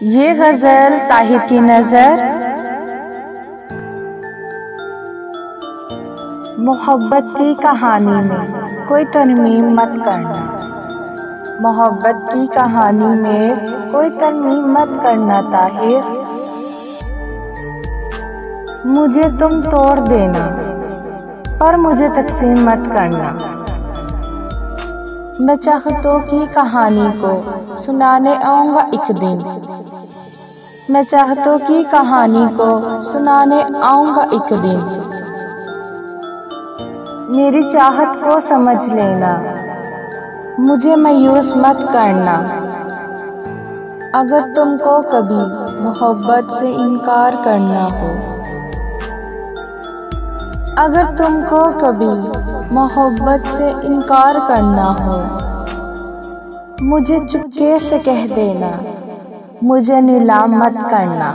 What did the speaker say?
ये गजल ताहिर की नजर। मोहब्बत की कहानी में कोई तरमीम मत करना, मोहब्बत की कहानी में कोई तरमीम मत करना ताहिर। मुझे तुम तोड़ देना पर मुझे तकसीम मत करना। मैं चाहतों की कहानी को सुनाने आऊंगा एक दिन, मैं चाहतों की कहानी को सुनाने आऊंगा एक दिन। मेरी चाहत को समझ लेना, मुझे मायूस मत करना। अगर तुमको कभी मोहब्बत से इनकार करना हो, अगर तुमको कभी मोहब्बत से इनकार करना हो, मुझे चुपके से कह देना, मुझे नीलाम मत करना।